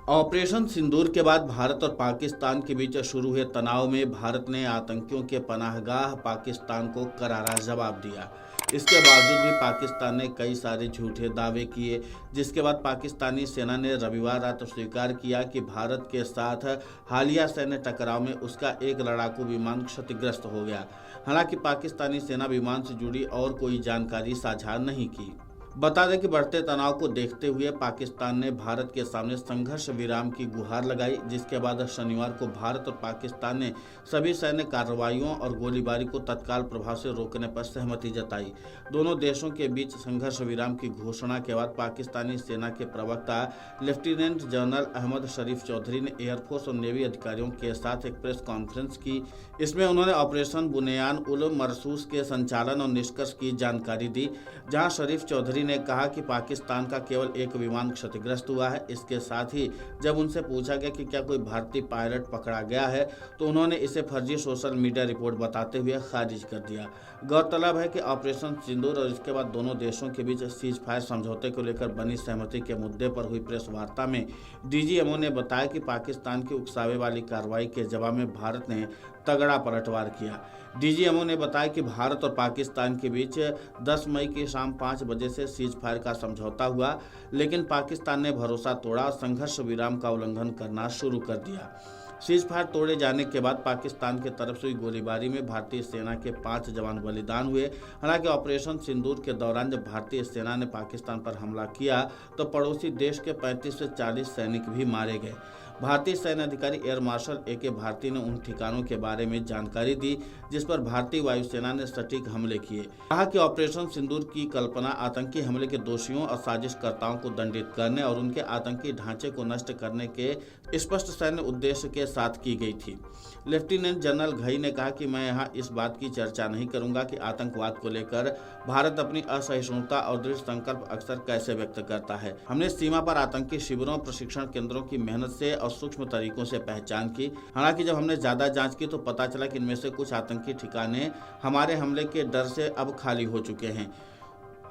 Operation सिंदूर के बाद भारत और पाकिस्तान के बीच शुरू हुए तनाव में भारत ने आतंकियों के पनाहगाह पाकिस्तान को करारा जवाब दिया। इसके बावजूद भी पाकिस्तान ने कई सारे झूठे दावे किए, जिसके बाद पाकिस्तानी सेना ने रविवार रात स्वीकार किया कि भारत के साथ हालिया सैन्य टकराव में उसका एक लड़ाकू विमान क्षतिग्रस्त हो गया। हालांकि पाकिस्तानी सेना विमान से जुड़ी और कोई जानकारी साझा नहीं की। बता दें कि बढ़ते तनाव को देखते हुए पाकिस्तान ने भारत के सामने संघर्ष विराम की गुहार लगाई, जिसके बाद शनिवार को भारत और पाकिस्तान ने सभी सैन्य कार्रवाइयों और गोलीबारी को तत्काल प्रभाव से रोकने पर सहमति जताई। दोनों देशों के बीच संघर्ष विराम की घोषणा के बाद पाकिस्तानी सेना के प्रवक्ता लेफ्टिनेंट जनरल अहमद शरीफ चौधरी ने एयरफोर्स और नेवी अधिकारियों के साथ एक प्रेस कॉन्फ्रेंस की। इसमें उन्होंने ऑपरेशन बुनियान उल मरसूस के संचालन और निष्कर्ष की जानकारी दी, जहां शरीफ चौधरी ने कहा कि पाकिस्तान का केवल एक विमान क्षतिग्रस्त हुआ है। इसके साथ ही जब उनसे पूछा गया कि क्या कोई भारतीय पायलट पकड़ा गया है, तो उन्होंने इसे फर्जी सोशल मीडिया रिपोर्ट बताते हुए खारिज कर दिया। गौरतलब है कि ऑपरेशन सिंदूर और इसके बाद दोनों देशों के बीच सीज फायर समझौते को लेकर बनी सहमति के मुद्दे पर हुई प्रेस वार्ता में डीजीएमओ ने बताया कि पाकिस्तान की उकसावे वाली कार्रवाई के जवाब में भारत ने तगड़ा पलटवार किया। डीजीएमओ ने बताया कि भारत और पाकिस्तान के बीच 10 मई की शाम 5 बजे से सीज फायर का समझौता हुआ, लेकिन पाकिस्तान ने भरोसा तोड़ा और संघर्ष विराम का उल्लंघन करना शुरू कर दिया। सीज फायर तोड़े जाने के बाद पाकिस्तान की तरफ से हुई गोलीबारी में भारतीय सेना के 5 जवान बलिदान हुए। हालांकि ऑपरेशन सिंदूर के दौरान जब भारतीय सेना ने पाकिस्तान पर हमला किया तो पड़ोसी देश के 35 से 40 सैनिक भी मारे गए। भारतीय सैन्य अधिकारी एयर मार्शल ए.के. भारती ने उन ठिकानों के बारे में जानकारी दी जिस पर भारतीय वायुसेना ने सटीक हमले किए। कहा कि ऑपरेशन सिंदूर की कल्पना आतंकी हमले के दोषियों और साजिशकर्ताओं को दंडित करने और उनके आतंकी ढांचे को नष्ट करने के स्पष्ट सैन्य उद्देश्य के साथ की गई थी। लेफ्टिनेंट जनरल घई ने कहा कि मैं यहाँ इस बात की चर्चा नहीं करूंगा कि आतंकवाद को लेकर भारत अपनी असहिष्णुता और दृढ़ संकल्प अक्सर कैसे व्यक्त करता है। हमने सीमा पर आतंकी शिविरों, प्रशिक्षण केंद्रों की मेहनत से और सूक्ष्म तरीकों से पहचान की। हालांकि जब हमने ज्यादा जांच की तो पता चला कि इनमें से कुछ आतंकी ठिकाने हमारे हमले के डर से अब खाली हो चुके हैं।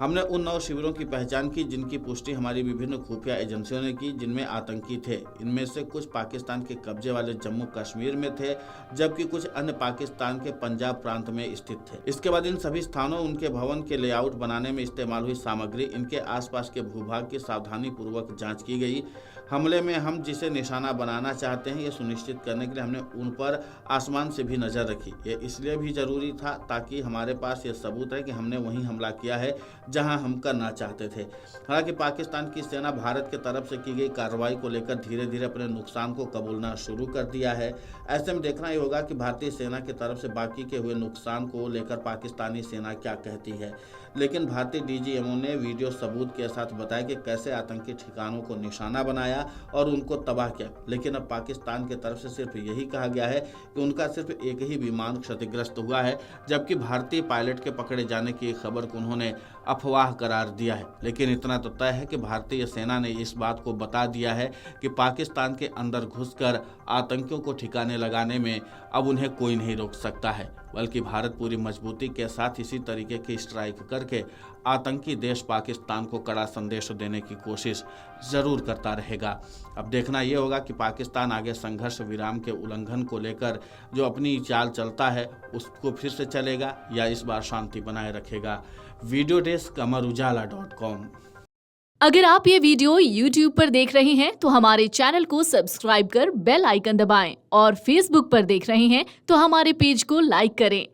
हमने उन 9 शिविरों की पहचान की जिनकी पुष्टि हमारी विभिन्न खुफिया एजेंसियों ने की, जिनमें आतंकी थे। इनमें से कुछ पाकिस्तान के कब्जे वाले जम्मू कश्मीर में थे, जबकि कुछ अन्य पाकिस्तान के पंजाब प्रांत में स्थित थे। इसके बाद इन सभी स्थानों, उनके भवन के लेआउट बनाने में इस्तेमाल हुई सामग्री, इनके आसपास के भूभाग की सावधानी पूर्वक जाँच की गई। हमले में हम जिसे निशाना बनाना चाहते हैं, ये सुनिश्चित करने के लिए हमने उन पर आसमान से भी नजर रखी। ये इसलिए भी जरूरी था ताकि हमारे पास ये सबूत है कि हमने वहीं हमला किया है जहां हम करना चाहते थे। हालांकि पाकिस्तान की सेना भारत की तरफ से की गई कार्रवाई को लेकर धीरे धीरे अपने नुकसान को कबूलना शुरू कर दिया है। ऐसे में देखना ये होगा कि भारतीय सेना की तरफ से बाकी के हुए नुकसान को लेकर पाकिस्तानी सेना क्या कहती है। लेकिन भारतीय डीजीएमओ ने वीडियो सबूत के साथ बताया कि कैसे आतंकी ठिकानों को निशाना बनाया और उनको तबाह किया। लेकिन अब पाकिस्तान की तरफ से सिर्फ यही कहा गया है कि उनका सिर्फ एक ही विमान क्षतिग्रस्त हुआ है, जबकि भारतीय पायलट के पकड़े जाने की खबर को उन्होंने अफवाह करार दिया है। लेकिन इतना तो तय है कि भारतीय सेना ने इस बात को बता दिया है कि पाकिस्तान के अंदर घुसकर आतंकियों को ठिकाने लगाने में अब उन्हें कोई नहीं रोक सकता है, बल्कि भारत पूरी मजबूती के साथ इसी तरीके की स्ट्राइक करके आतंकी देश पाकिस्तान को कड़ा संदेश देने की कोशिश जरूर करता रहेगा। अब देखना यह होगा कि पाकिस्तान आगे संघर्ष विराम के उल्लंघन को लेकर जो अपनी चाल चलता है उसको फिर से चलेगा या इस बार शांति बनाए रखेगा। वीडियो डेस्क अमरउजाला.com। अगर आप ये वीडियो YouTube पर देख रहे हैं तो हमारे चैनल को सब्सक्राइब कर बेल आइकन दबाएं और Facebook पर देख रहे हैं तो हमारे पेज को लाइक करें।